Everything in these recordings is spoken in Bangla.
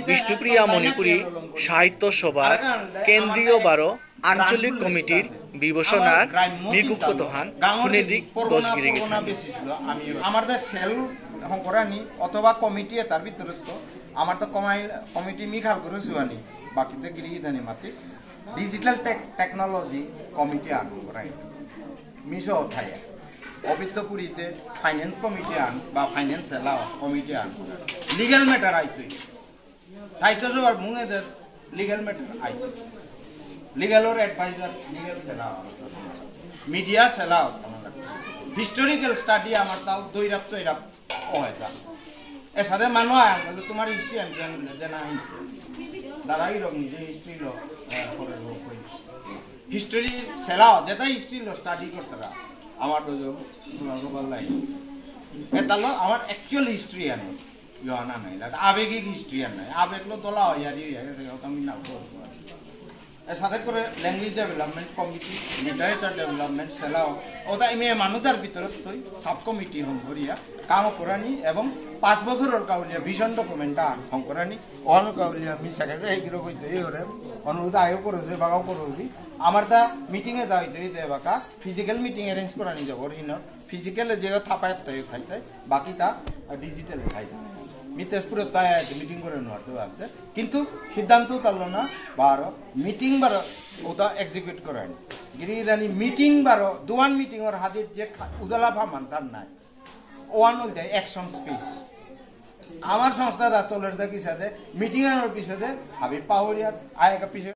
বিষ্ণুপ্রিয়া মণিপুরী সাহিত্য সভার কেন্দ্রীয় 12 আঞ্চলিক কমিটির বিবেচনার নিগুপ্তহান হুনেদিক দশগিরি আমাদের সেল শঙ্করানি অথবা কমিটি এটার ভিতরে তো আমার তো কমিটি মিখাল করে শুয়ানি বাকিতে গিরি জানি মাতি ডিজিটাল টেকনোলজি কমিটি আন করাই মিশো থাই অবিস্তপুরীতে ফাইন্যান্স কমিটি আন বা ফাইন্যান্স সেলাও কমিটি আন লিগ্যাল ম্যাটার আইছে সাহিত্য সভার মুঙেদের লিগ্যাল ম্যাটার আইছে লিগ্যালর অ্যাডভাইজার লিগ্যাল সেলাও মিডিয়া সেলাও হিস্টোরিক্যাল স্টাডি আমার তাও দৈরাপ্ত এরা হয়েছে এর সাথে মানুষ আয়াল তোমার হিস্ট্রি আনছেন যে না দাদাই লোক নিজে হিস্ট্রি লোক হিস্ট্রি সেলাও যেটা হিস্ট্রি লোক স্টাডি করতে আমার তো গোপাল লাই এটা লো আমার অ্যাকচুয়াল হিস্ট্রি আনে ইহানা নাই আবেগিক হিস্ট্রি আনে আবেগ লো তোলা হয় আর ইয়ে গেছে আমি না করবো এর সাথে করে language development committee literature development সেলাও ওটা এমনি মানুষের ভিতরে তুই সাব কমিটি হংকরিয়া কাম করানি এবং 5 বছরের Kauliya vision ডকুমেন্টটা হংকরানি on Kauliya me secretary এগুলো কইতে এই করে অনুরোধ আয়ও করেছে বাগাও করবি আমার তা মিটিংয়ে দেওয়া হইতে দে বাকা ফিজিক্যাল মিটিং অ্যারেঞ্জ করা নিয়ে যাবো ঋণ ফিজিক্যালে যে থাপায় তৈরি খাইতে বাকি তা ডিজিটালে খাইতে মি তেজপুরে তাই মিটিং করে নেওয়াতে ভাবতে কিন্তু সিদ্ধান্ত তাহলে না বারো মিটিং বারো ওটা এক্সিকিউট করেন গিরিদানি মিটিং বারো দুয়ান মিটিং ওর হাজির যে উদলা ভামান তার নাই ওয়ান উইল দেয় অ্যাকশন স্পেস আমার সংস্থা দা চলের দেখি সাথে মিটিং এর পিছনে আমি পাহরিয়া আয়েকা পিছে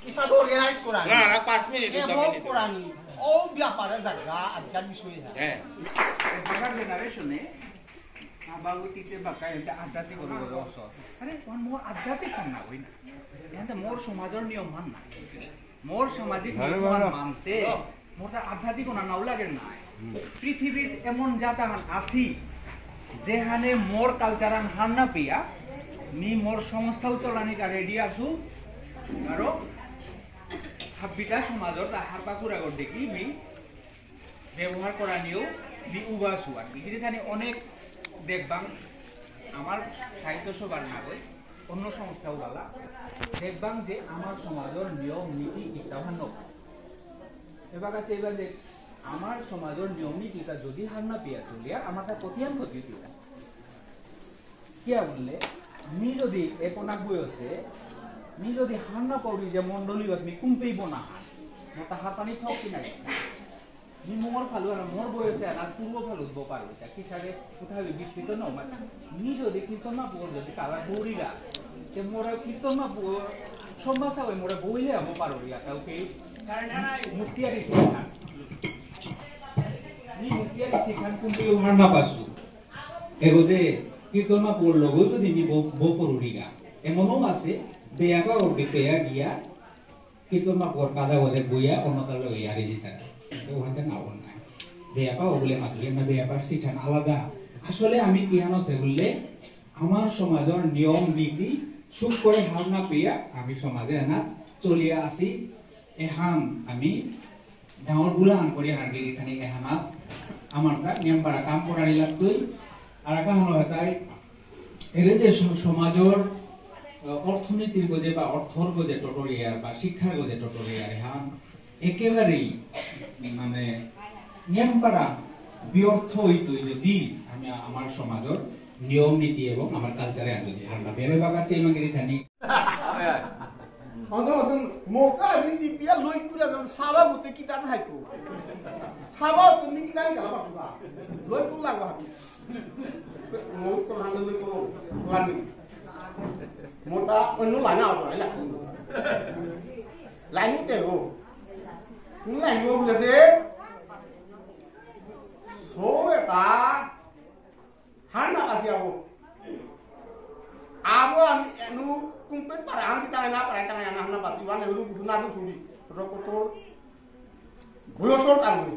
কিসাদ অর্গানাইজ করা না 5 মিনিট 10 মিনিট করানি ও ব্যাপারে জায়গা আজকাল বিষয় হ্যাঁ বাংলা জেনারেশনে বাগুতিতে বাকা এটা আধ্যাত্মিক রস আরে মোর আধ্যাত্মিক না হই না এতে মোর সমাজের নিয়ম মান না মোর সামাজিক নিয়ম মানতে মোটা আধ্যাত্মিক না নাও লাগে না পৃথিবীর এমন জাতান আছি যেখানে মোর কালচারান হার না পিয়া নি মোর সংস্থাও চলানিকা রেডি আসু আরো হাবিটা সমাজত আহার পাকুরা গর দেখি মি ব্যবহার করা নিয়েও মি উবাসু আর কি যেখানে অনেক দেখবাম আমার সাহিত্য সভার না হয় অন্য সংস্থাও বালা দেখবাম যে আমার সমাজের নিয়ম নীতি ইত্যাভান্ন এবার কাছে এবার দেখ আমার সমাজের নিয়ম নীতিটা যদি হার না পেয়া চলিয়া আমার তা কতিয়ান ক্ষতি দিলা কিয়া বললে মি যদি একনাক বয়সে মি যদি হার না পাবি যে মন্ডলী মি কুম্পেইব না হার তা হাতানি থাক কিনা নি মোর ফালু আর মোর বয়সে আর পূর্ব ফালু উদ্ভব পারো এটা কি সারে কোথাও বিস্তৃত ন মানে নি যদি কীর্তন না পড় যদি কালা দৌড়িগা তে মোরা কীর্তন না সম্ভাষা হয় মোরা বইলে আমো পারো ইয়া কাউকে মুক্তিয়ারি শিক্ষা নি মুক্তিয়ারি শিক্ষা কিন্তু হার না পাসু এগোতে কীর্তন না পড় লগো যদি নি বো পড়ুরিগা এমনও আছে দেয়াকা ওর পেয়া গিয়া কীর্তন না পড় কাদা বলে বইয়া অন্যতার লগে ইয়ারি জিতা ওখানে নাও নাই বেয়াপা ওগুলো মাতুলি না বেয়াপার শিক্ষান আলাদা আসলে আমি পিয়ানো সে বললে আমার সমাজের নিয়ম নীতি সুখ করে হার না পেয়া আমি সমাজে না চলিয়া আসি এহান আমি ডাঙর গুলা আন করি হারগি এখানে এহানা আমার নিয়ম পাড়া কাম করার লাগতই আর একটা হলো তাই এর যে সমাজের অর্থনীতির গজে বা অর্থর গজে টোটরিয়ার বা শিক্ষার গজে টোটরিয়ার এহান একেবারেই মানে নিয়মপাড়া ব্যর্থ হইতো যদি আমি আমার সমাজের নিয়ম নীতি এবং আমার কালচারে যদি হারনা বেবে বাগাচ্ছে ইমাগিরি থানি অন্তত মোকা রিসিপিয়া লই কুরা সাবা বুতে কি তা থাইকো সাবা তুমি কি নাই গাবা বাবা লই কুল লাগা মোক তো হালে লই কো সুয়ানি মোটা অন্য লাইনা আও লাইনা লাইনি তেগো লাইন গো বলে সো এটা হানা আসি আবো আমি এনু কুম্পে পারাং কি তাই না পারাই তাই না হানা বাসিওয়ান এলু গুনা দু সুরি রকত বয়সর কারণে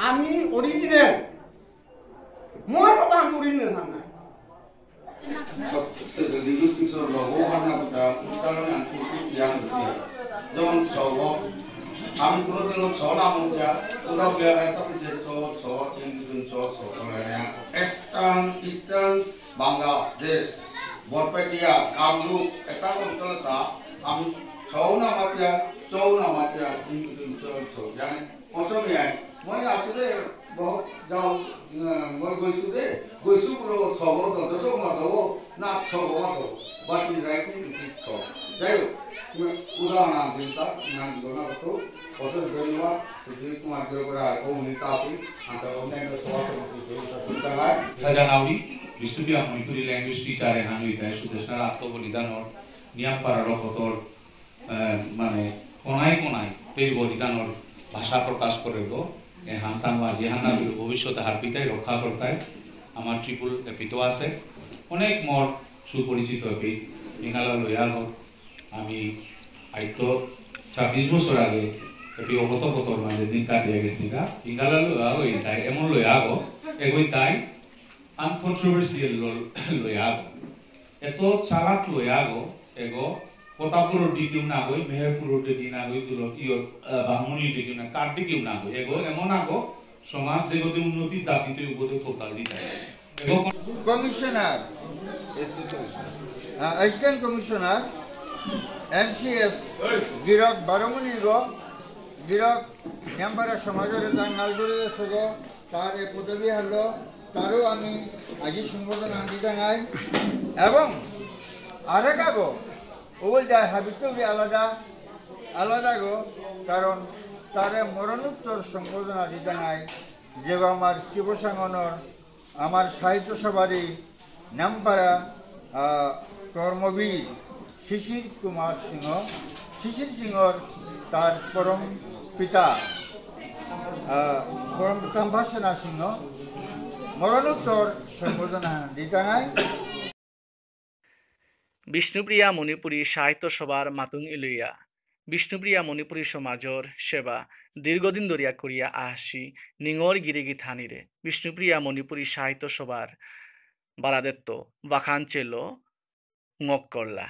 আমি অরিজিনাল মই সব আমি অরিজিনাল হানা the linguistics of logo harna kota ucharon anti yang যেমন ছগ আমি কোনদিন ছ নাম যা ওরা বে এসব যে ছ ছ কিন্তু ছ ছ ছ ইস্টার্ন বাংলাদেশ বরপেটিয়া কামরূপ এটা অঞ্চলে তা আমি ছৌনামাতিয়া চৌনামাতিয়া অঞ্চল জানে অসমীয়ায় মই আসলে বহুত যাও মই গৈছো বলো সবর দশ মাধব না ছব মাধব বাকি রাইটিং ছ যাই হোক উদাহরণ দিনটা নাম গণনা হতো অশেষ ধন্যবাদ যদি তোমার করে কমিউনিটি আসি আমরা অন্যান্য সভা Sajanaudi, Vistupia Monipuri language teacher Hanu Itai, Sudeshna Atobolidanor, Niampara Rokotor, মানে কোনায় কোনায় এই বলিদানর ভাষা প্রকাশ করে গো এই হান্তামা জিহান্না ভবিষ্যতে হারপিতাই রক্ষা করতায় আমার ট্রিপুল এপিতো আছে অনেক মোর সুপরিচিত এপি ইঙ্গালা লইয়াগ আমি আইতো 26 বছর আগে এপি অগত বতর মাঝে দিন কাটিয়ে গেছি গা ইঙ্গালা লইয়াগ তাই এমন লইয়াগ এগোই তাই আনকন্ট্রোভার্সিয়াল লইয়াগ এত চালাক লইয়াগ এগো Kotapur dikiu na goi, Meherpur dikiu na goi, tulo iyo Bahmuni dikiu na, kar dikiu na goi. Ego emon ago, সমাজ যেগুলো উন্নতি দাবিতে উপদে টোটাল দিতে এবং কমিশনার অ্যাসিস্ট্যান্ট কমিশনার এমসিএস গিরক বারমুনি গো গিরক নেমপাড়া সমাজের জাঙ্গাল ধরে সগ তার এ পদবী হলো তারও আমি আজি সংবর্ধনা দিতে নাই এবং আরেক আগো ওই যায় হাবিতে আলাদা আলাদা গো কারণ তারে মরণোত্তর সংবর্ধনা দিতে নাই যে আমার শিবসাঙ্গনর আমার সাহিত্য সভারই নামপাড়া কর্মবীর শিশির কুমার সিংহ শিশির সিংহর তার পরম পিতা পরম তাম্ভাসেনা সিংহ মরণোত্তর সংবর্ধনা দিতে নাই বিষ্ণুপ্রিয়া মণিপুরী সাহিত্য সভার মাতুং ইলুইয়া বিষ্ণুপ্রিয়া মণিপুরী সমাজর সেবা দীর্ঘদিন ধরিয়া করিয়া আসি নিঙর গিরিগি থানিরে বিষ্ণুপ্রিয়া মণিপুরী সাহিত্য সভার বারাদেত্ত বাখান চেলো ngok করলা।